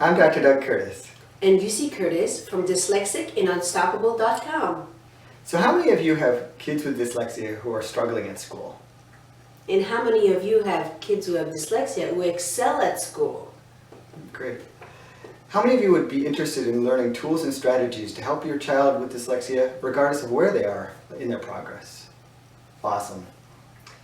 I'm Dr. Doug Curtis. And Lucy Curtis from Dyslexic and Unstoppable.com. So how many of you have kids with dyslexia who are struggling at school? And how many of you have kids who have dyslexia who excel at school? Great. How many of you would be interested in learning tools and strategies to help your child with dyslexia regardless of where they are in their progress? Awesome.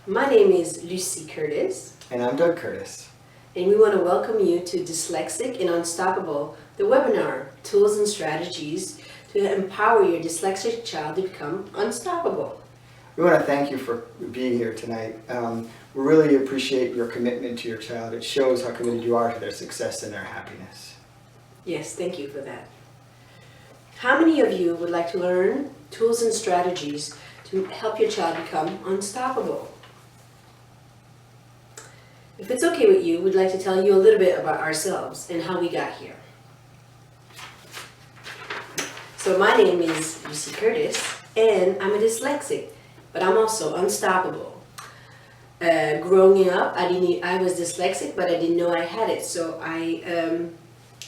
My name is Lucy Curtis. And I'm Doug Curtis. And we want to welcome you to Dyslexic and Unstoppable, the webinar, Tools and Strategies to empower your dyslexic child to become unstoppable. We want to thank you for being here tonight. We really appreciate your commitment to your child. It shows how committed you are to their success and their happiness. Yes, thank you for that. How many of you would like to learn tools and strategies to help your child become unstoppable? If it's okay with you, we'd like to tell you a little bit about ourselves and how we got here. So my name is Lucy Curtis, and I'm a dyslexic, but I'm also unstoppable. Growing up, I was dyslexic, but I didn't know I had it, so I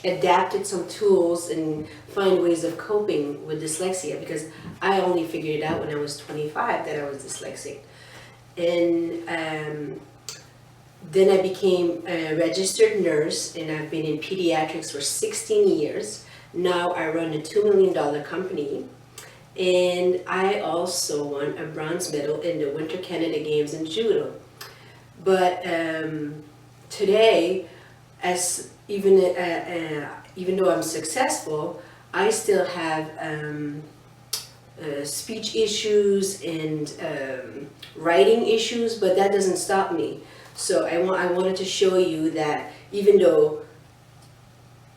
adapted some tools and find ways of coping with dyslexia, because I only figured it out when I was 25 that I was dyslexic. And then I became a registered nurse, and I've been in pediatrics for 16 years. Now I run a $2 million company, and I also won a bronze medal in the Winter Canada Games in judo. But today, even though I'm successful, I still have speech issues and writing issues, but that doesn't stop me. So I wanted to show you that even though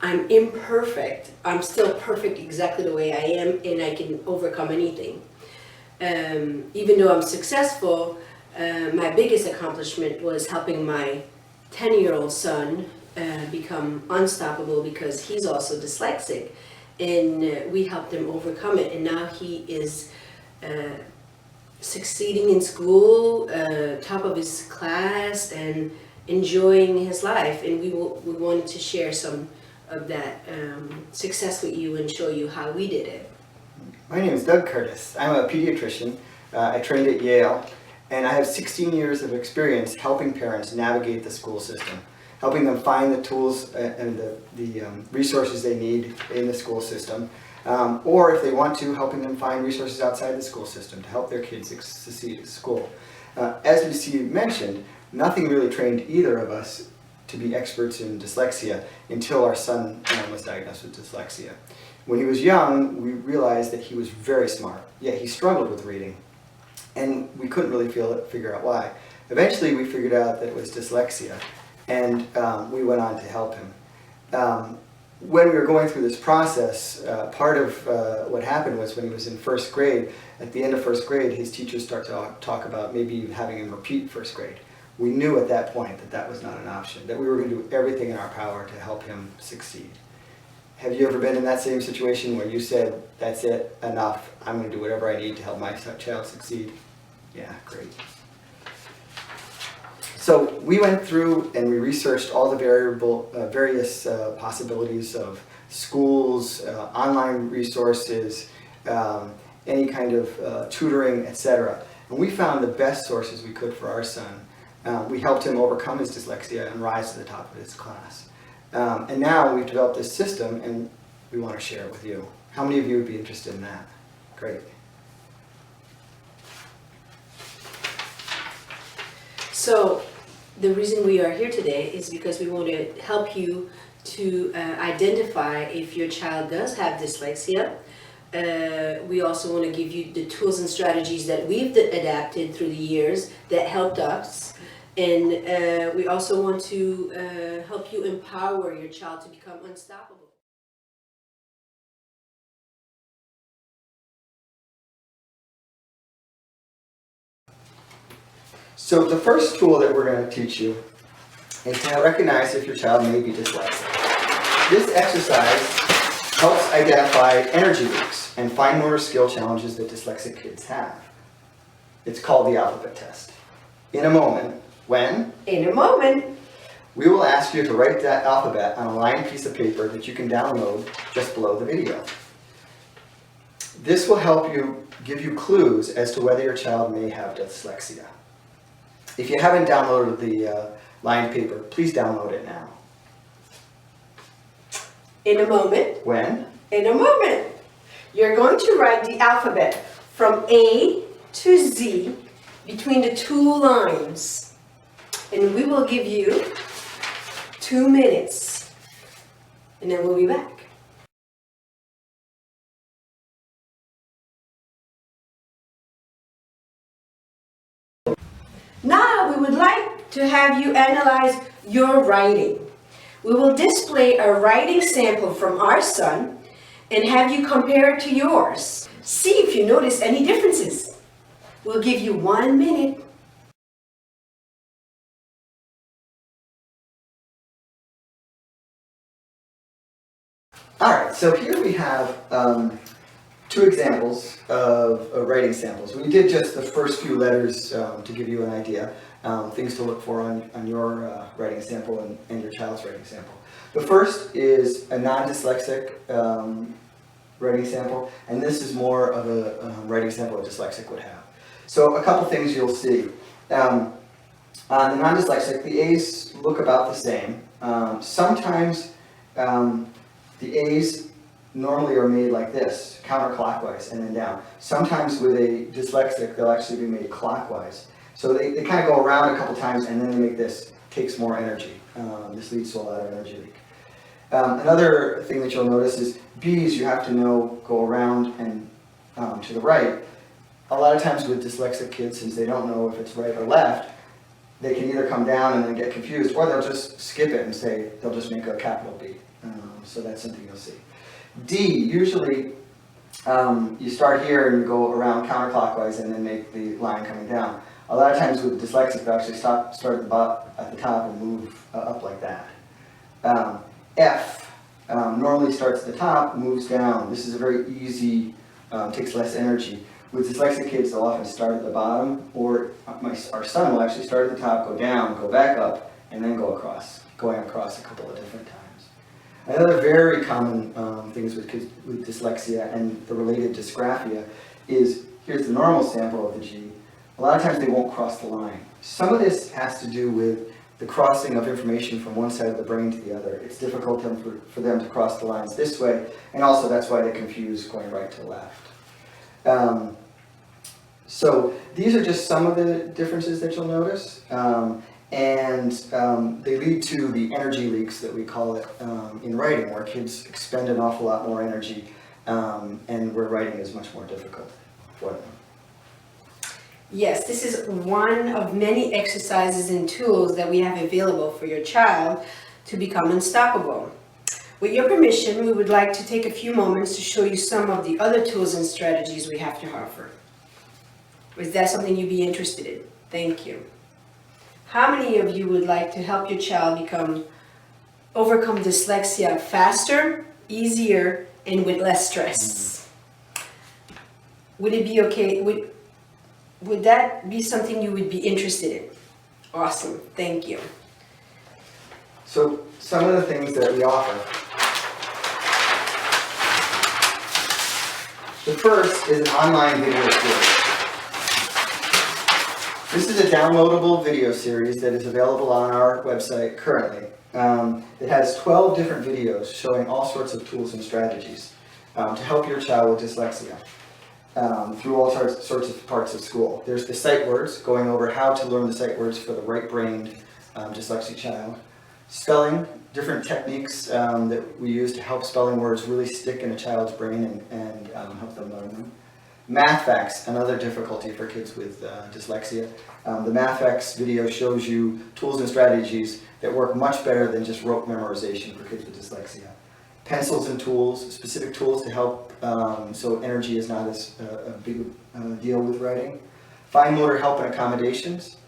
I'm imperfect, I'm still perfect exactly the way I am, and I can overcome anything. Even though I'm successful, my biggest accomplishment was helping my 10-year-old son become unstoppable, because he's also dyslexic, and we helped him overcome it, and now he is succeeding in school, top of his class, and enjoying his life. And we wanted to share some of that success with you and show you how we did it. My name is Doug Curtis. I'm a pediatrician. I trained at Yale, and I have 16 years of experience helping parents navigate the school system, helping them find the tools and the resources they need in the school system, or if they want to, helping them find resources outside the school system to help their kids succeed at school. As Lucy mentioned, nothing really trained either of us to be experts in dyslexia until our son was diagnosed with dyslexia. When he was young, we realized that he was very smart, yet he struggled with reading, and we couldn't really figure out why. Eventually, we figured out that it was dyslexia, and we went on to help him. When we were going through this process, part of what happened was when he was in first grade, at the end of first grade, his teachers started to talk about maybe having him repeat first grade. We knew at that point that that was not an option, that we were going to do everything in our power to help him succeed. Have you ever been in that same situation where you said, that's it, enough, I'm going to do whatever I need to help my child succeed? Yeah, great. So we went through and we researched all the various possibilities of schools, online resources, any kind of tutoring, etc. And we found the best sources we could for our son. We helped him overcome his dyslexia and rise to the top of his class. And now we've developed this system, and we want to share it with you. How many of you would be interested in that? Great. So the reason we are here today is because we want to help you to identify if your child does have dyslexia. We also want to give you the tools and strategies that we've adapted through the years that helped us. And we also want to help you empower your child to become unstoppable. So the first tool that we're going to teach you is to recognize if your child may be dyslexic. This exercise helps identify energy leaks and fine motor skill challenges that dyslexic kids have. It's called the alphabet test. In a moment, when? In a moment. We will ask you to write that alphabet on a lined piece of paper that you can download just below the video. This will help you give you clues as to whether your child may have dyslexia. If you haven't downloaded the lined paper, please download it now. In a moment. When? In a moment. You're going to write the alphabet from A to Z between the two lines. And we will give you 2 minutes. And then we'll be back. Now we would like to have you analyze your writing. We will display a writing sample from our son and have you compare it to yours. See if you notice any differences. We'll give you 1 minute. Alright, so here we have 2 examples of writing samples. We did just the first few letters to give you an idea, things to look for on your writing sample and your child's writing sample. The first is a non-dyslexic writing sample, and this is more of a writing sample a dyslexic would have. So a couple things you'll see. On the non-dyslexic, the A's look about the same. Sometimes the A's normally are made like this, counterclockwise and then down. Sometimes with a dyslexic, they'll actually be made clockwise. So they kind of go around a couple times and then they make this, takes more energy. This leads to a lot of energy leak. Another thing that you'll notice is B's, you have to know, go around and to the right. A lot of times with dyslexic kids, since they don't know if it's right or left, they can either come down and then get confused, or they'll just skip it and say, they'll just make a capital B. So that's something you'll see. D, usually you start here and you go around counterclockwise and then make the line coming down. A lot of times with dyslexic, they'll actually start at the top and move up like that. F normally starts at the top, moves down. This is a very easy, takes less energy. With dyslexic kids, they'll often start at the bottom, or our son will actually start at the top, go down, go back up, and then go across, going across a couple of different times. Another very common things with kids with dyslexia and the related dysgraphia is, here's the normal sample of the G. A lot of times they won't cross the line. Some of this has to do with the crossing of information from one side of the brain to the other. It's difficult for them to cross the lines this way, and also that's why they confuse going right to left. So these are just some of the differences that you'll notice. And they lead to the energy leaks that we call it in writing, where kids expend an awful lot more energy and where writing is much more difficult for them. Yes, this is one of many exercises and tools that we have available for your child to become unstoppable. With your permission, we would like to take a few moments to show you some of the other tools and strategies we have to offer. Is that something you'd be interested in? Thank you. How many of you would like to help your child overcome dyslexia faster, easier, and with less stress? Would it be okay? Would that be something you would be interested in? Awesome, thank you. So some of the things that we offer. The first is an online video series. This is a downloadable video series that is available on our website currently. It has 12 different videos showing all sorts of tools and strategies to help your child with dyslexia through all sorts of parts of school. There's the sight words, going over how to learn the sight words for the right-brained dyslexic child. Spelling, different techniques that we use to help spelling words really stick in a child's brain and help them learn them. Math facts, another difficulty for kids with dyslexia. The math facts video shows you tools and strategies that work much better than just rote memorization for kids with dyslexia. Pencils and tools, specific tools to help so energy is not as a big deal with writing. Fine motor help and accommodations.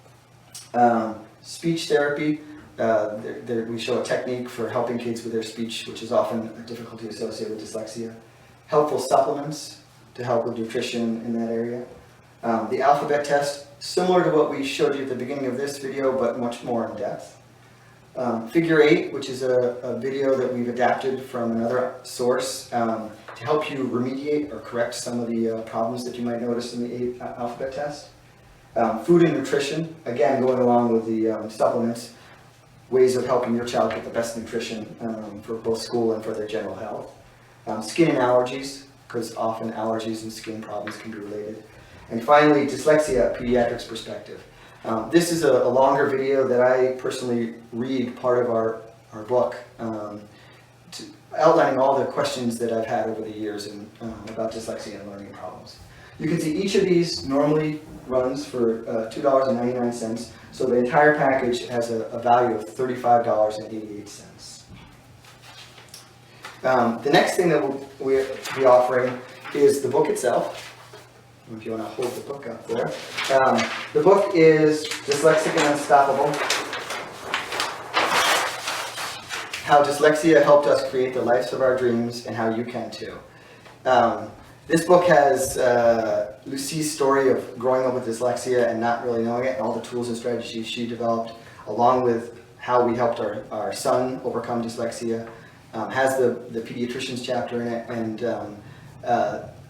Speech therapy, we show a technique for helping kids with their speech, which is often a difficulty associated with dyslexia. Helpful supplements to help with nutrition in that area. The alphabet test, similar to what we showed you at the beginning of this video, but much more in depth. Figure 8, which is a video that we've adapted from another source to help you remediate or correct some of the problems that you might notice in the 8 alphabet test. Food and nutrition, again going along with the supplements, ways of helping your child get the best nutrition for both school and for their general health. Skin and allergies, because often allergies and skin problems can be related. And finally, dyslexia, pediatrics perspective. This is a longer video that I personally read part of our book, outlining all the questions that I've had over the years about dyslexia and learning problems. You can see each of these normally runs for $2.99, so the entire package has a value of $35.88. The next thing that we'll be offering is the book itself. If you want to hold the book up there. The book is Dyslexic and Unstoppable: How Dyslexia Helped Us Create the Lives of Our Dreams and How You Can Too. This book has Lucie's story of growing up with dyslexia and not really knowing it, and all the tools and strategies she developed, along with how we helped our son overcome dyslexia. Has the pediatrician's chapter in it, and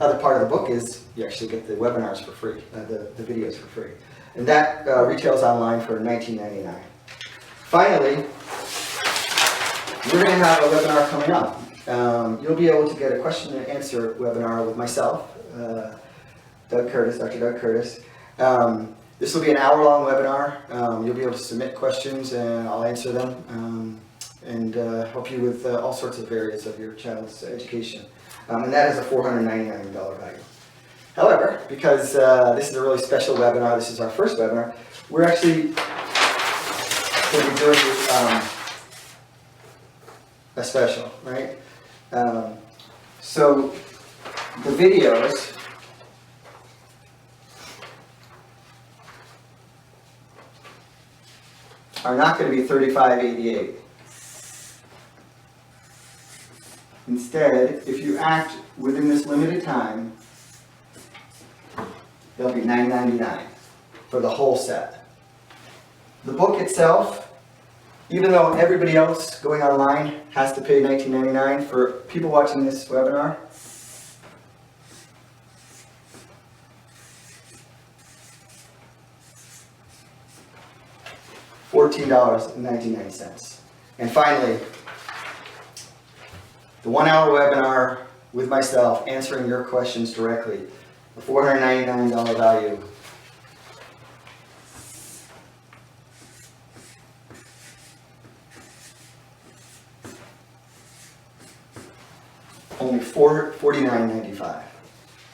other part of the book is you actually get the webinars for free, the videos for free. And that retails online for $19.99. Finally, we're going to have a webinar coming up. You'll be able to get a question and answer webinar with myself, Dr. Doug Curtis. This will be an hour-long webinar. You'll be able to submit questions and I'll answer them and help you with all sorts of areas of your child's education. And that is a $499 value. However, because this is a really special webinar, this is our first webinar, we're actually going to be doing a special, right? So the videos are not going to be $35.88. Instead, if you act within this limited time, they'll be $9.99 for the whole set. The book itself, even though everybody else going online has to pay $19.99, for people watching this webinar, $14.99. And finally, the 1-hour webinar with myself answering your questions directly, a $499 value. Only $49.95,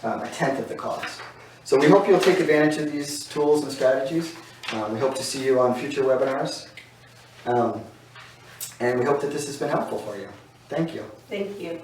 a tenth of the cost. So we hope you'll take advantage of these tools and strategies. We hope to see you on future webinars. And we hope that this has been helpful for you. Thank you. Thank you.